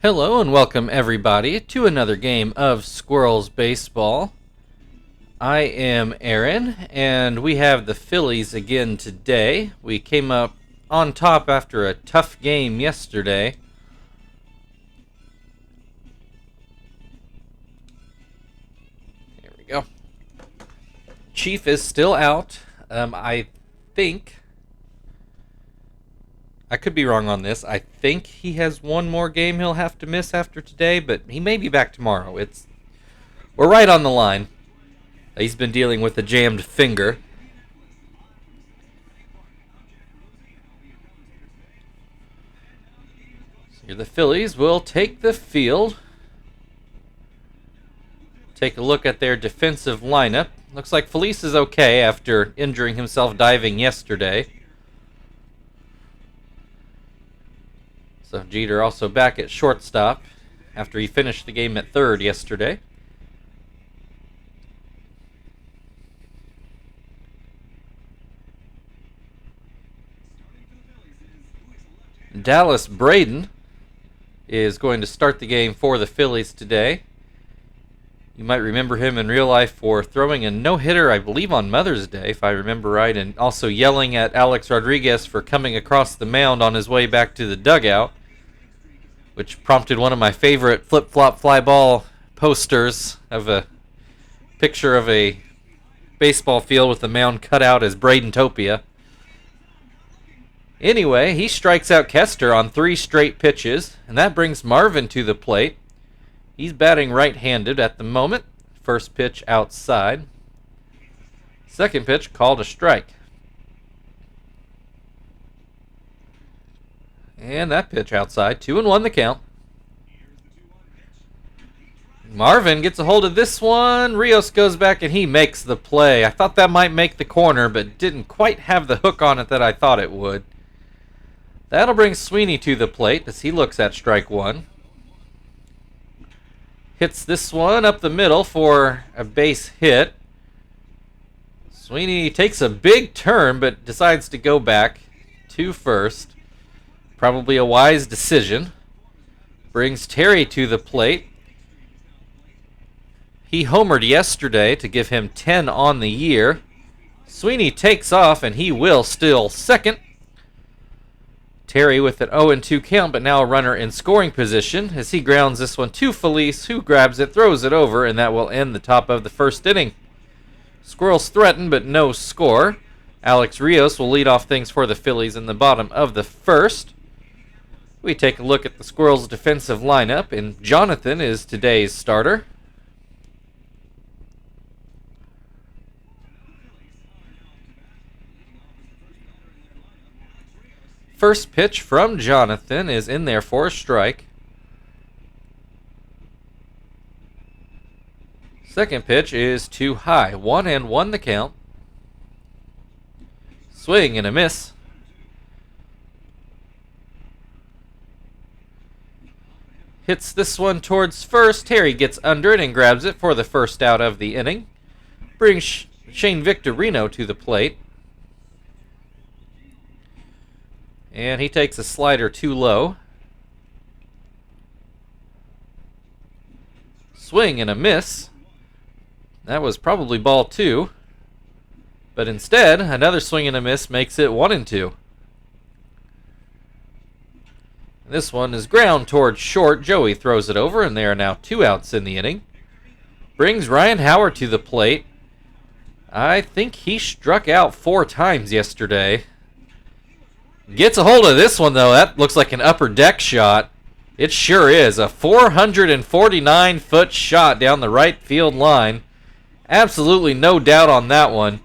Hello and welcome everybody to another game of Squirrels Baseball. I am Aaron and we have the Phillies again today. We came up on top after a tough game yesterday. There we go. Chief is still out. I think... I could be wrong on this. I think he has one more game he'll have to miss after today, but he may be back tomorrow. We're right on the line. He's been dealing with a jammed finger. So here the Phillies will take the field. Take a look at their defensive lineup. Looks like Felice is okay after injuring himself diving yesterday. So Jeter also back at shortstop after he finished the game at third yesterday. Dallas Braden is going to start the game for the Phillies today. You might remember him in real life for throwing a no-hitter, I believe, on Mother's Day, if I remember right, and also yelling at Alex Rodriguez for coming across the mound on his way back to the dugout, which prompted one of my favorite flip-flop fly ball posters of a picture of a baseball field with the mound cut out as Braden-topia. Anyway, he strikes out Kester on 3 straight pitches, and that brings Marvin to the plate. He's batting right-handed at the moment. First pitch outside. Second pitch called a strike. And that pitch outside. 2-1 the count. Marvin gets a hold of this one. Rios goes back and he makes the play. I thought that might make the corner, but didn't quite have the hook on it that I thought it would. That'll bring Sweeney to the plate as he looks at strike one. Hits this one up the middle for a base hit. Sweeney takes a big turn but decides to go back to first. Probably a wise decision. Brings Terry to the plate. He homered yesterday to give him 10 on the year. Sweeney takes off and he will steal second. Terry with an 0-2 count, but now a runner in scoring position as he grounds this one to Felice, who grabs it, throws it over, and that will end the top of the first inning. Squirrels threaten, but no score. Alex Rios will lead off things for the Phillies in the bottom of the first. We take a look at the Squirrels' defensive lineup, and Jonathan is today's starter. First pitch from Jonathan is in there for a strike. Second pitch is too high. 1-1 the count. Swing and a miss. Hits this one towards first. Terry gets under it and grabs it for the first out of the inning. Brings Shane Victorino to the plate. And he takes a slider too low. Swing and a miss. That was probably ball 2. But instead, another swing and a miss makes it 1-2. This one is ground towards short. Joey throws it over, and there are now 2 outs in the inning. Brings Ryan Howard to the plate. I think he struck out 4 times yesterday. Gets a hold of this one, though. That looks like an upper deck shot. It sure is. A 449-foot shot down the right field line. Absolutely no doubt on that one.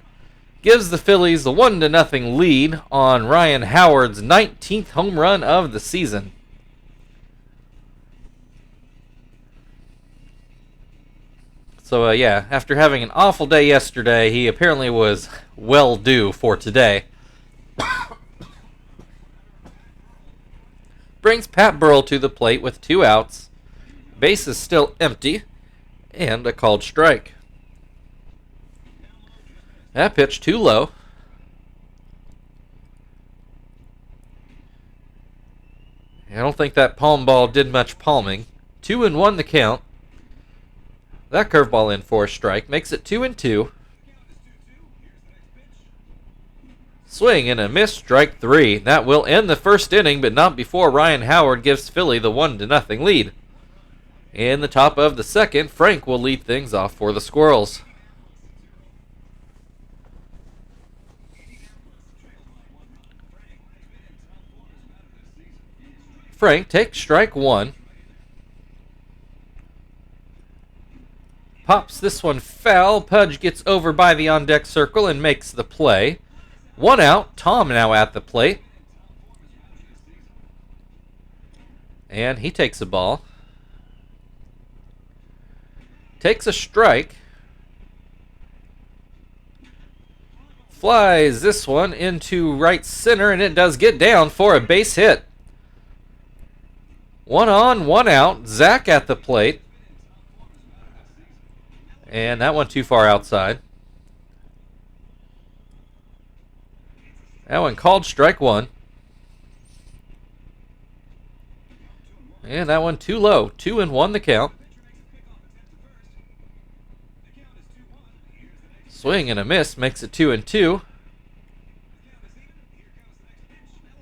Gives the Phillies the 1-0 lead on Ryan Howard's 19th home run of the season. So, yeah, after having an awful day yesterday, he apparently was well due for today. Brings Pat Burrell to the plate with 2 outs. Base is still empty. And a called strike. That pitch too low. I don't think that palm ball did much palming. 2-1 the count. That curveball in for a strike makes it 2-2. Swing and a miss, strike 3. That will end the first inning, but not before Ryan Howard gives Philly the 1-0 lead. In the top of the second, Frank will lead things off for the Squirrels. Frank takes strike 1. Pops this one foul. Pudge gets over by the on-deck circle and makes the play. 1 out. Tom now at the plate. And he takes a ball. Takes a strike. Flies this one into right center, and it does get down for a base hit. 1 on, 1 out. Zach at the plate. And that one too far outside. That one called strike 1. And that one too low. 2-1 the count. Swing and a miss makes it 2-2.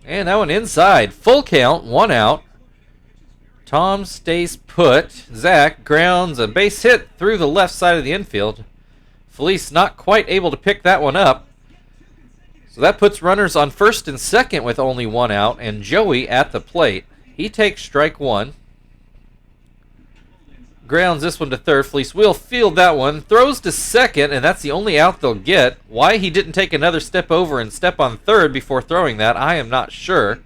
And that one inside. Full count, 1 out. Tom stays put. Zach grounds a base hit through the left side of the infield. Felice not quite able to pick that one up. So that puts runners on first and second with only 1 out, and Joey at the plate. He takes strike 1. Grounds this one to third. Felice will field that one. Throws to second, and that's the only out they'll get. Why he didn't take another step over and step on third before throwing that, I am not sure.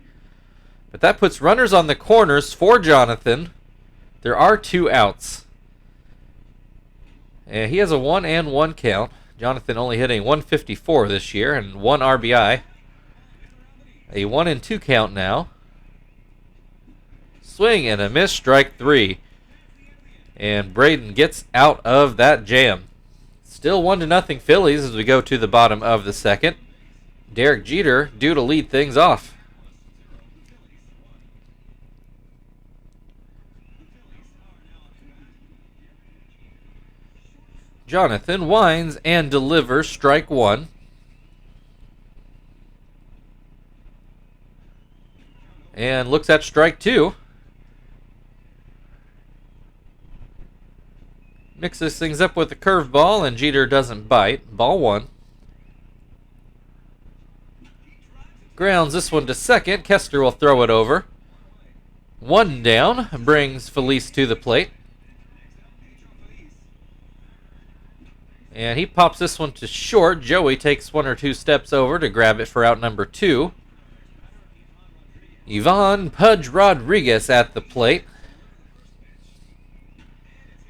But that puts runners on the corners for Jonathan. There are 2 outs. And he has a 1-1 count. Jonathan only hitting 154 this year and 1 RBI. A 1-2 count now. Swing and a miss, strike 3. And Braden gets out of that jam. Still 1-0 Phillies as we go to the bottom of the second. Derek Jeter due to lead things off. Jonathan winds and delivers strike 1. And looks at strike 2. Mixes things up with the curveball, and Jeter doesn't bite. Ball 1. Grounds this one to second. Kester will throw it over. 1 down. Brings Felice to the plate. And he pops this one to short. Joey takes 1 or 2 steps over to grab it for out number 2. Ivan Pudge Rodriguez at the plate.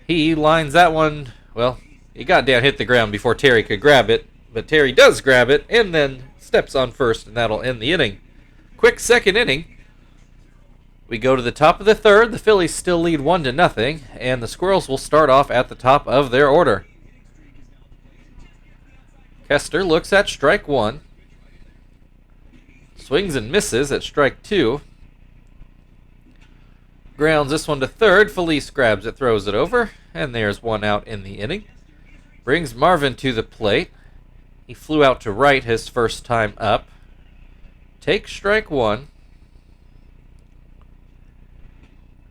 He lines that one, well, he got down, hit the ground before Terry could grab it. But Terry does grab it and then steps on first, and that'll end the inning. Quick second inning. We go to the top of the third. The Phillies still lead 1-0, and the Squirrels will start off at the top of their order. Kester looks at strike 1. Swings and misses at strike 2. Grounds this one to third. Felice grabs it, throws it over, and there's 1 out in the inning. Brings Marvin to the plate. He flew out to right his first time up. Takes strike 1.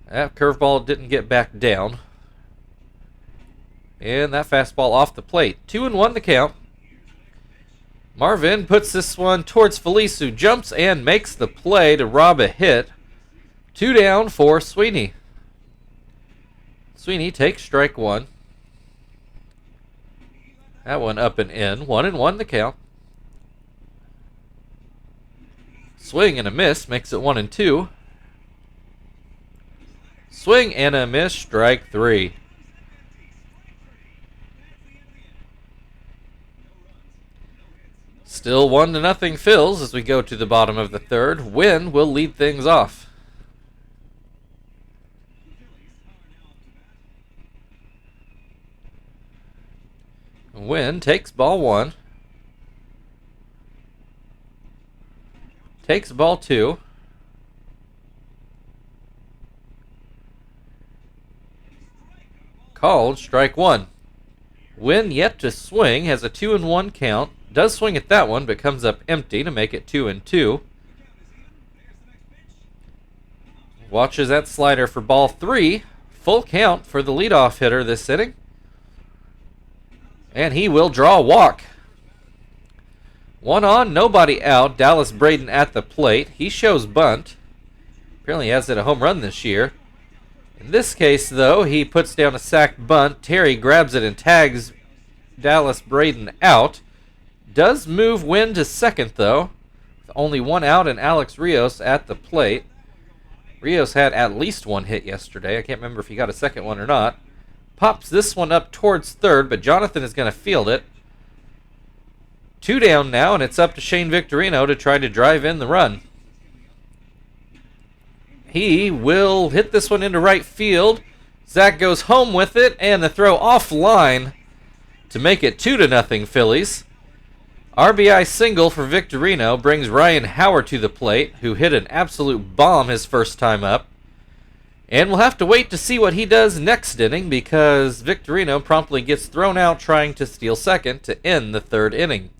That curveball didn't get back down. And that fastball off the plate. 2-1 the count. Marvin puts this one towards Felice, who jumps and makes the play to rob a hit. 2 down for Sweeney. Sweeney takes strike 1. That one up and in. 1-1 the count. Swing and a miss makes it 1-2. Swing and a miss, strike 3. Still 1-0 Phils as we go to the bottom of the third. Wynn will lead things off. Wynn takes ball 1. Takes ball 2. Called strike one. Wynn yet to swing, has a 2-1 count. Does swing at that one, but comes up empty to make it 2-2. Watches that slider for ball three. Full count for the leadoff hitter this inning. And he will draw a walk. 1 on, nobody out. Dallas Braden at the plate. He shows bunt. Apparently he has hit a home run this year. In this case, though, he puts down a sac bunt. Terry grabs it and tags Dallas Braden out. Does move Wynn to second, though, with only 1 out and Alex Rios at the plate. Rios had at least 1 hit yesterday. I can't remember if he got a second one or not. Pops this one up towards third, but Jonathan is going to field it. 2 down now, and it's up to Shane Victorino to try to drive in the run. He will hit this one into right field. Zach goes home with it, and the throw offline to make it 2-0 Phillies. RBI single for Victorino brings Ryan Howard to the plate, who hit an absolute bomb his first time up. And we'll have to wait to see what he does next inning, because Victorino promptly gets thrown out trying to steal second to end the third inning.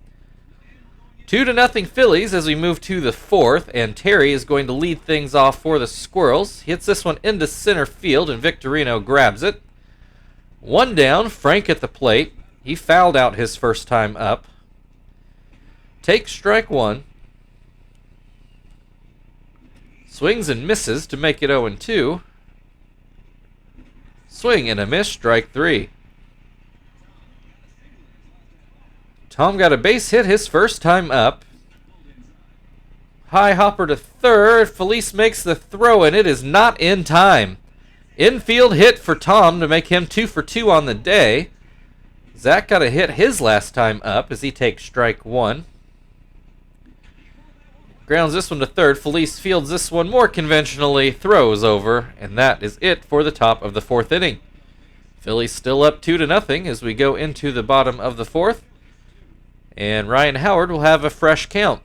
2-0 Phillies as we move to the fourth, and Terry is going to lead things off for the Squirrels. He hits this one into center field, and Victorino grabs it. 1 down, Frank at the plate. He fouled out his first time up. Takes strike one. Swings and misses to make it 0-2. Swing and a miss, strike three. Tom got a base hit his first time up. High hopper to third. Felice makes the throw, and it is not in time. Infield hit for Tom to make him 2 for 2 on the day. Zach got a hit his last time up as he takes strike one. Grounds this one to third. Felice fields this one more conventionally, throws over, and that is it for the top of the fourth inning. Phillies still up 2-0 as we go into the bottom of the fourth. And Ryan Howard will have a fresh count.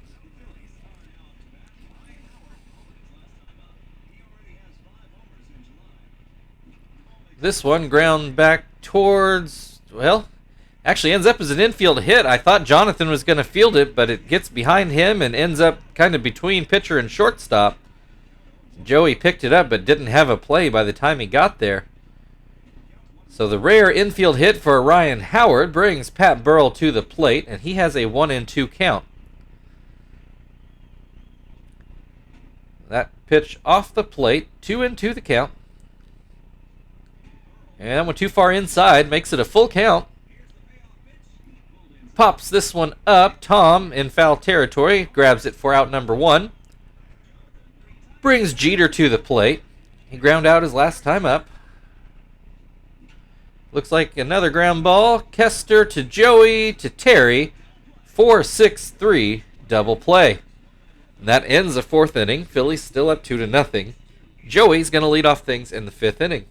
This one ground back towards, well, actually ends up as an infield hit. I thought Jonathan was going to field it, but it gets behind him and ends up kind of between pitcher and shortstop. Joey picked it up but didn't have a play by the time he got there. So the rare infield hit for Ryan Howard brings Pat Burrell to the plate, and he has a 1-2 count. That pitch off the plate, 2-2 the count. And that one too far inside, makes it a full count. Pops this one up. Tom in foul territory, grabs it for out number 1. Brings Jeter to the plate. He ground out his last time up. Looks like another ground ball. Kester to Joey to Terry. 4-6-3 double play. And that ends the fourth inning. Phillies still up 2-0. Joey's going to lead off things in the fifth inning.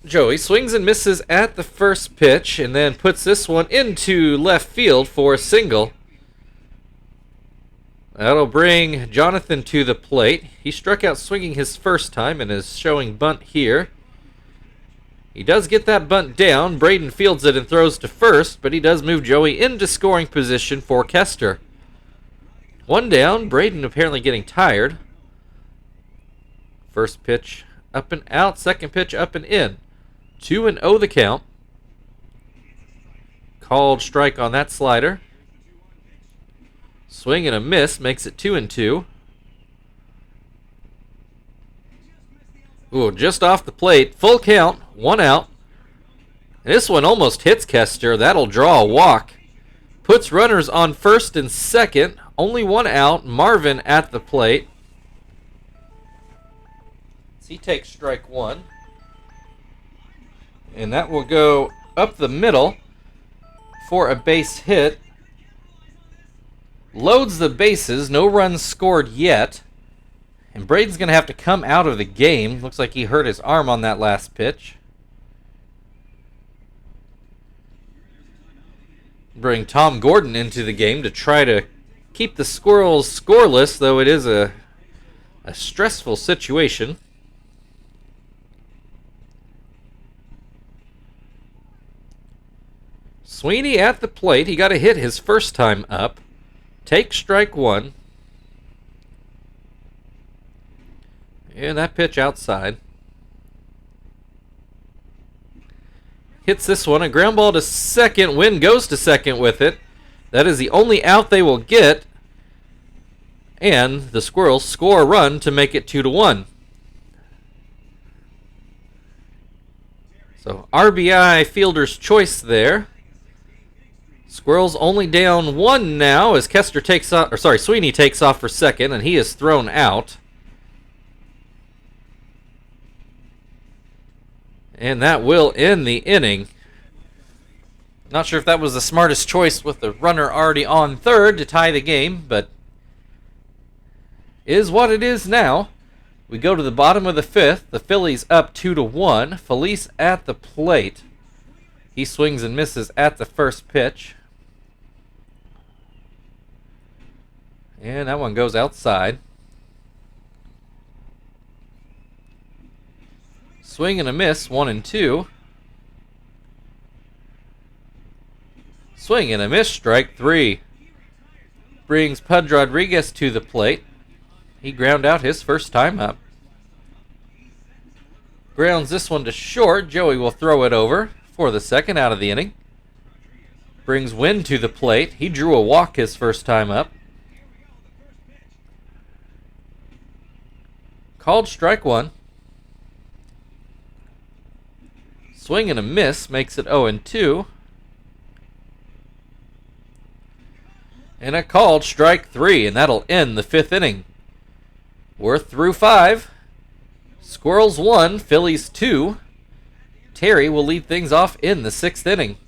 Joey swings and misses at the first pitch and then puts this one into left field for a single. That'll bring Jonathan to the plate. He struck out swinging his first time and is showing bunt here. He does get that bunt down. Braden fields it and throws to first, but he does move Joey into scoring position for Kester. 1 down. Braden apparently getting tired. First pitch up and out. Second pitch up and in. 2-0 the count. Called strike on that slider. Swing and a miss makes it 2-2. Ooh, just off the plate. Full count. 1 out. And this one almost hits Kester. That'll draw a walk. Puts runners on first and second. Only 1 out. Marvin at the plate. He takes strike one. And that will go up the middle for a base hit. Loads the bases. No runs scored yet. And Braden's going to have to come out of the game. Looks like he hurt his arm on that last pitch. Bring Tom Gordon into the game to try to keep the Squirrels scoreless, though it is a stressful situation. Sweeney at the plate. He got a hit his first time up. Take strike one. And that pitch outside. Hits this one. A ground ball to second. Wynn goes to second with it. That is the only out they will get. And the Squirrels score a run to make it 2-1. So RBI fielder's choice there. Squirrels only down one now as Sweeney takes off for second, and he is thrown out. And that will end the inning. Not sure if that was the smartest choice with the runner already on third to tie the game, but is what it is now. We go to the bottom of the fifth. The Phillies up 2-1. Felice at the plate. He swings and misses at the first pitch. And that one goes outside. Swing and a miss, 1-2. Swing and a miss, strike three. Brings Pudge Rodriguez to the plate. He ground out his first time up. Grounds this one to short. Joey will throw it over for the second out of the inning. Brings Wynn to the plate. He drew a walk his first time up. Called strike one. Swing and a miss makes it 0-2. And a called strike three, and that'll end the fifth inning. We're through 5. Squirrels 1, Phillies 2. Terry will lead things off in the 6th inning.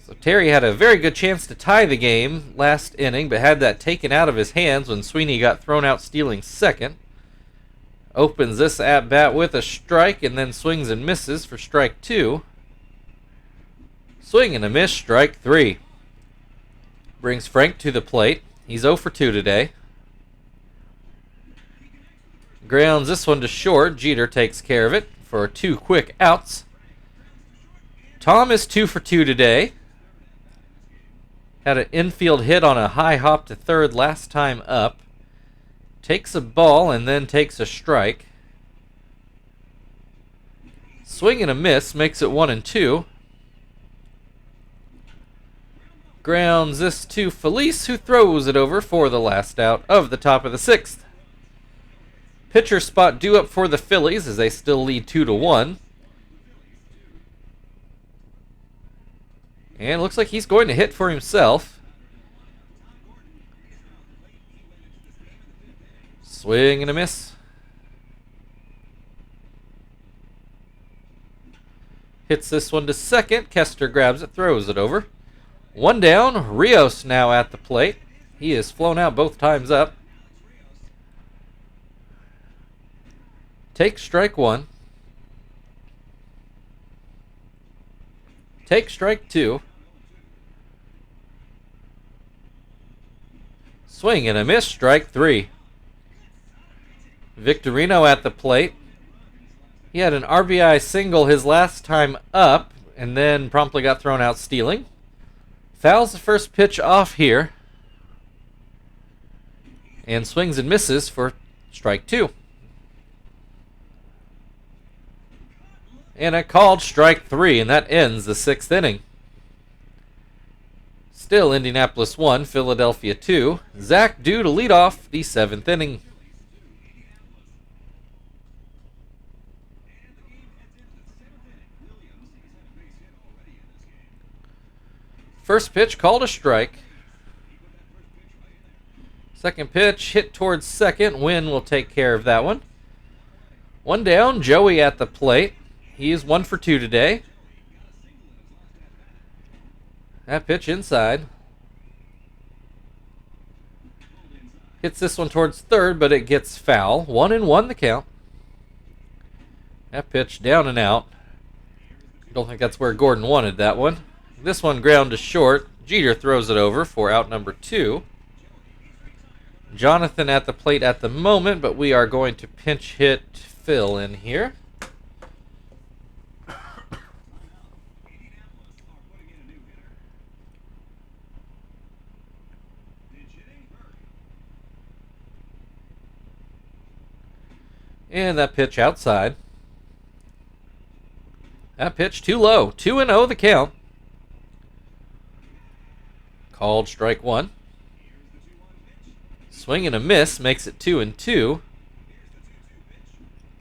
So Terry had a very good chance to tie the game last inning, but had that taken out of his hands when Sweeney got thrown out stealing second. Opens this at-bat with a strike and then swings and misses for strike 2. Swing and a miss, strike 3. Brings Frank to the plate. He's 0 for 2 today. Grounds this one to short. Jeter takes care of it for 2 quick outs. Tom is 2 for 2 today. Had an infield hit on a high hop to third last time up. Takes a ball and then takes a strike. Swing and a miss makes it 1-2. Grounds this to Felice, who throws it over for the last out of the top of the 6th. Pitcher spot due up for the Phillies as they still lead 2-1. And looks like he's going to hit for himself. Swing and a miss. Hits this one to second. Kester grabs it, throws it over. 1 down. Rios now at the plate. He is flown out both times up. Take strike 1. Take strike 2. Swing and a miss, strike 3. Victorino at the plate. He had an RBI single his last time up and then promptly got thrown out stealing. Fouls the first pitch off here. And swings and misses for strike 2. And a called strike 3, and that ends the 6th inning. Still Indianapolis 1, Philadelphia 2. Zach due to lead off the 7th inning. First pitch called a strike. Second pitch hit towards second. Wynn will take care of that one. 1 down, Joey at the plate. He is 1 for 2 today. That pitch inside. Hits this one towards third, but it gets foul. 1-1 the count. That pitch down and out. Don't think that's where Gordon wanted that one. This one ground to short. Jeter throws it over for out number 2. Jonathan at the plate at the moment, but we are going to pinch hit Phil in here. And that pitch outside. That pitch too low. 2-0 the count. Called strike 1. Swing and a miss makes it 2-2.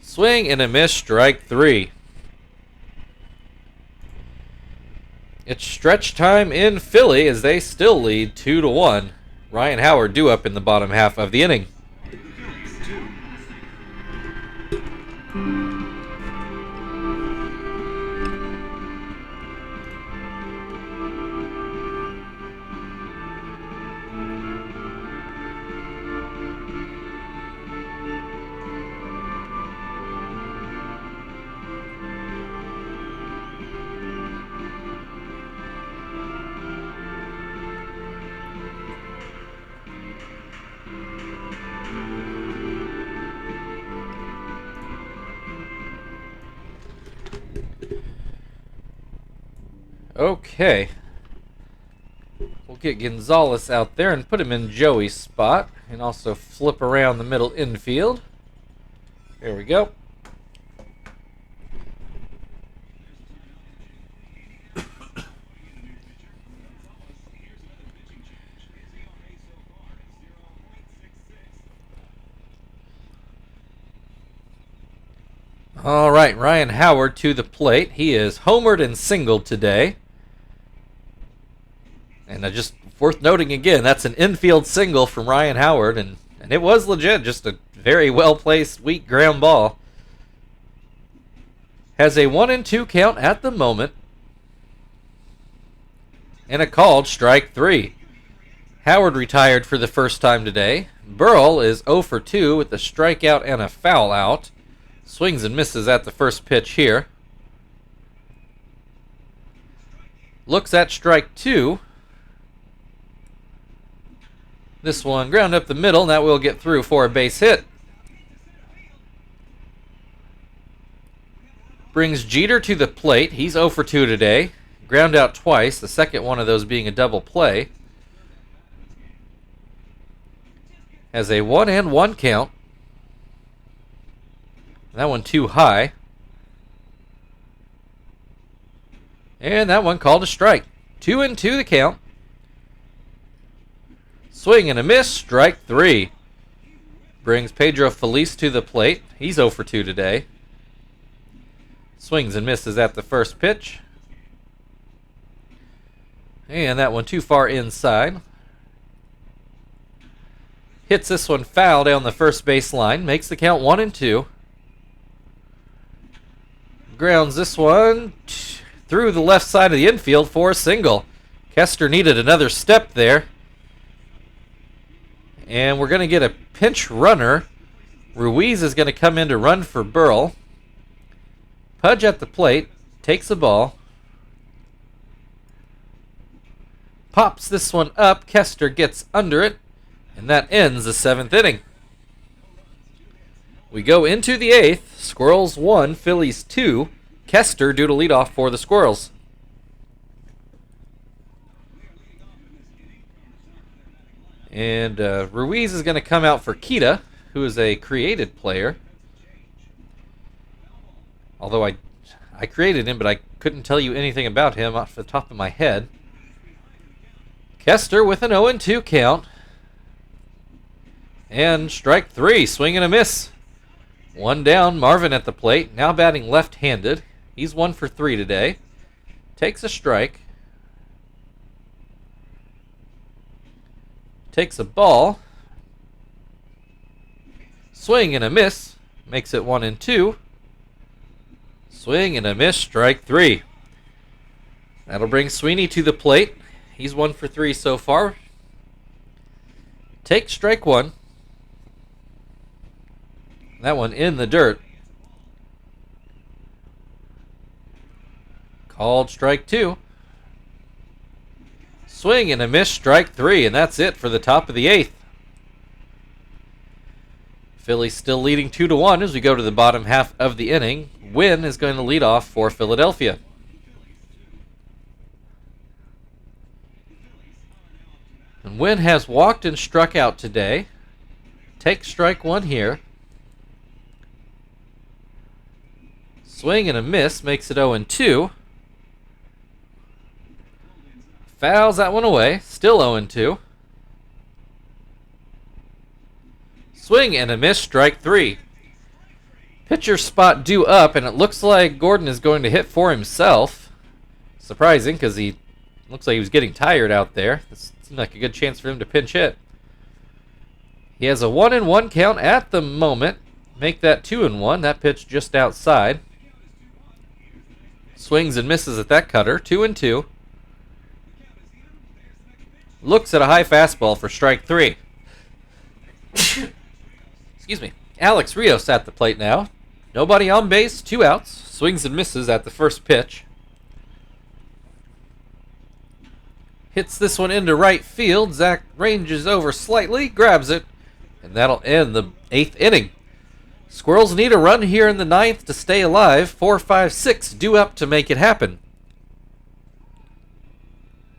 Swing and a miss, strike 3. It's stretch time in Philly as they still lead 2-1. Ryan Howard due up in the bottom half of the inning. Okay. We'll get Gonzalez out there and put him in Joey's spot. And also flip around the middle infield. There we go. All right, Ryan Howard to the plate. He is homered and singled today. And just worth noting again, that's an infield single from Ryan Howard, and it was legit, just a very well-placed, weak ground ball. Has a 1-2 count at the moment. And a called strike 3. Howard retired for the first time today. Burrell is 0 for 2 with a strikeout and a foul out. Swings and misses at the first pitch here. Looks at strike 2. This one ground up the middle, and that will get through for a base hit. Brings Jeter to the plate. He's 0 for 2 today. Ground out twice, the second one of those being a double play. Has a 1-1 count. That one too high. And that one called a strike. 2-2 the count. Swing and a miss, strike 3. Brings Pedro Feliz to the plate. He's 0 for 2 today. Swings and misses at the first pitch. And that one too far inside. Hits this one foul down the first base line. Makes the count 1-2. Grounds this one through the left side of the infield for a single. Kester needed another step there. And we're going to get a pinch runner. Ruiz is going to come in to run for Burrell. Pudge at the plate. Takes the ball. Pops this one up. Kester gets under it. And that ends the 7th inning. We go into the 8th. Squirrels 1, Phillies 2. Kester due to lead off for the Squirrels. And Ruiz is going to come out for Kita, who is a created player. Although I created him, but I couldn't tell you anything about him off the top of my head. Kester with an 0-2 count. And strike 3, swing and a miss. One down, Marvin at the plate, now batting left-handed. He's 1 for 3 today. Takes a strike. Takes a ball. Swing and a miss. Makes it 1-2. Swing and a miss. Strike 3. That'll bring Sweeney to the plate. He's 1 for 3 so far. Take strike 1. That one in the dirt. Called strike 2. Swing and a miss, strike 3, and that's it for the top of the 8th. Phillies still leading 2-1 as we go to the bottom half of the inning. Wynn is going to lead off for Philadelphia. And Wynn has walked and struck out today. Take strike 1 here. Swing and a miss makes it 0-2. Fouls that one away. Still 0-2. Swing and a miss, strike 3. Pitcher spot due up, and it looks like Gordon is going to hit for himself. Surprising, because he looks like he was getting tired out there. This seemed like a good chance for him to pinch hit. He has a 1-1 count at the moment. Make that 2-1. That pitch just outside. Swings and misses at that cutter. 2-2. Looks at a high fastball for strike 3. Excuse me. Alex Rios at the plate now. Nobody on base, 2 outs. Swings and misses at the first pitch. Hits this one into right field. Zach ranges over slightly, grabs it, and that'll end the 8th inning. Squirrels need a run here in the 9th to stay alive. 4, 5, 6 due up to make it happen.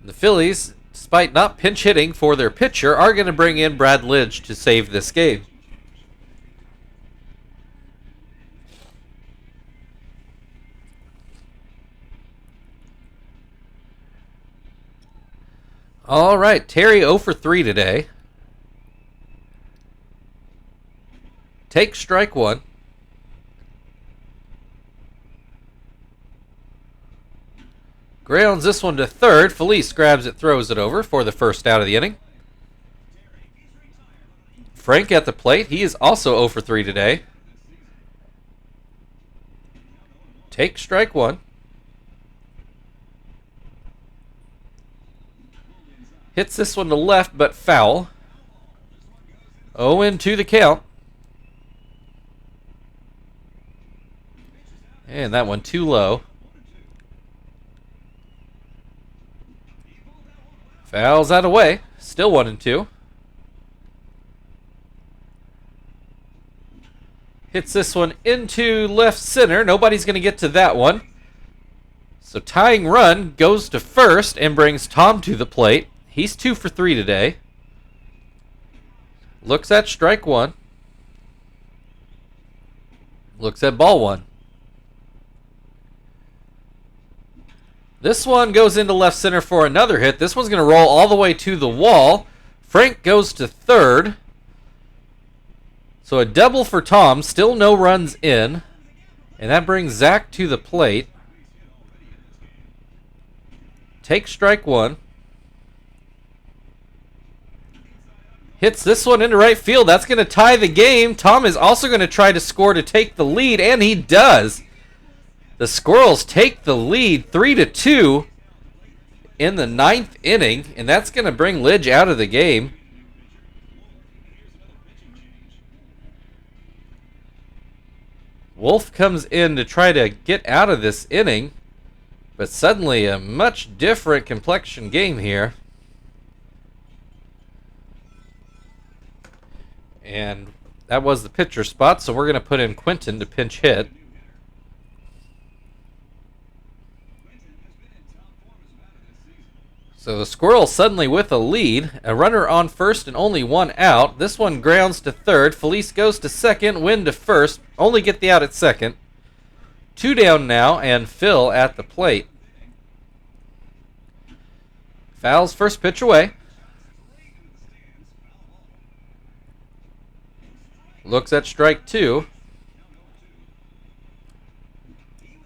The Phillies, despite not pinch hitting for their pitcher, are going to bring in Brad Lidge to save this game. All right, Terry 0 for 3 today. Take strike 1. Grounds this one to third. Felice grabs it, throws it over for the first out of the inning. Frank at the plate. He is also 0 for 3 today. Take strike 1. Hits this one to left, but foul. 0-2 the count. And that one too low. Fouls that away. Still 1-2. Hits this one into left center. Nobody's going to get to that one. So tying run goes to first and brings Tom to the plate. He's 2 for 3 today. Looks at strike 1. Looks at ball 1. This one goes into left center for another hit. This one's going to roll all the way to the wall. Frank goes to third. So a double for Tom. Still no runs in. And that brings Zach to the plate. Take strike 1. Hits this one into right field. That's going to tie the game. Tom is also going to try to score to take the lead, and he does. The Squirrels take the lead 3-2 in the 9th inning, and that's going to bring Lidge out of the game. Wolf comes in to try to get out of this inning, but suddenly a much different complexion game here. And that was the pitcher spot, so we're going to put in Quentin to pinch hit. So the Squirrels suddenly with a lead. A runner on first and only 1 out. This one grounds to third. Felice goes to second. Wynn to first. Only get the out at second. 2 down now, and Phil at the plate. Fouls first pitch away. Looks at strike 2.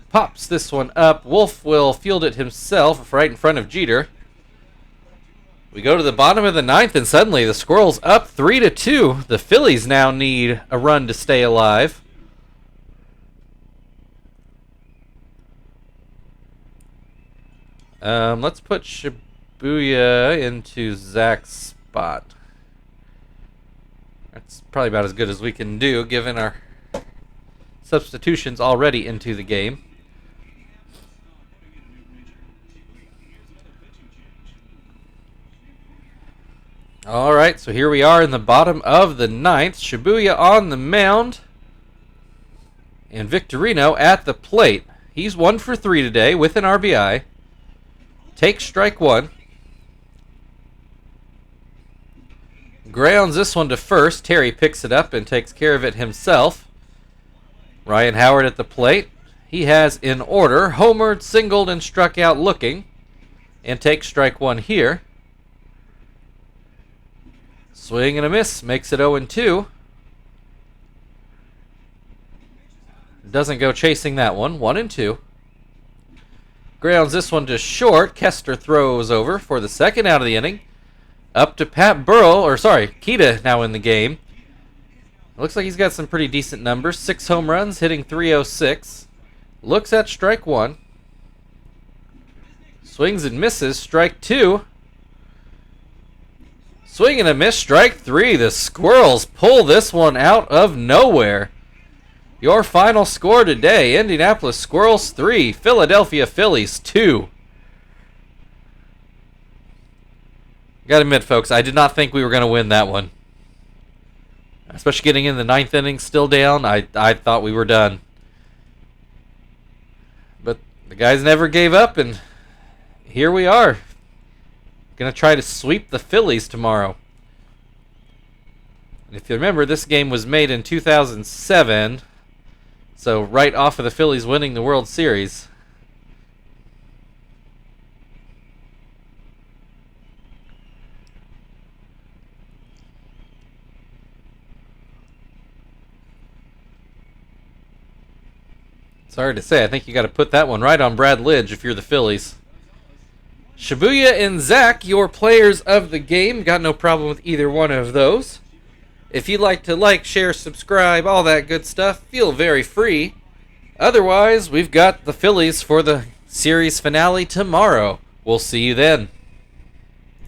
Pops this one up. Wolf will field it himself right in front of Jeter. We go to the bottom of the 9th, and suddenly the Squirrels up 3-2. The Phillies now need a run to stay alive. Let's put Shibuya into Zach's spot. That's probably about as good as we can do, given our substitutions already into the game. All right, so here we are in the bottom of the ninth. Shibuya on the mound. And Victorino at the plate. He's 1 for 3 today with an RBI. Takes strike one. Grounds this one to first. Terry picks it up and takes care of it himself. Ryan Howard at the plate. He has in order homered, singled, and struck out looking. And takes strike one here. Swing and a miss. Makes it 0-2. Doesn't go chasing that one. 1-2. Grounds this one to short. Kester throws over for the second out of the inning. Up to Pat Burrell, Kita now in the game. Looks like he's got some pretty decent numbers. 6 home runs, hitting .306. Looks at strike one. Swings and misses. Strike two. Swing and a miss. Strike three. The Squirrels pull this one out of nowhere. Your final score today, Indianapolis Squirrels 3, Philadelphia Phillies 2. Gotta admit, folks, I did not think we were going to win that one. Especially getting in the ninth inning still down, I thought we were done. But the guys never gave up, and here we are. Going to try to sweep the Phillies tomorrow. And if you remember, this game was made in 2007. So right off of the Phillies winning the World Series. It's hard to say. I think you got to put that one right on Brad Lidge if you're the Phillies. Shibuya and Zach, your players of the game. Got no problem with either one of those. If you'd like to like, share, subscribe, all that good stuff, feel very free. Otherwise, we've got the Phillies for the series finale tomorrow. We'll see you then.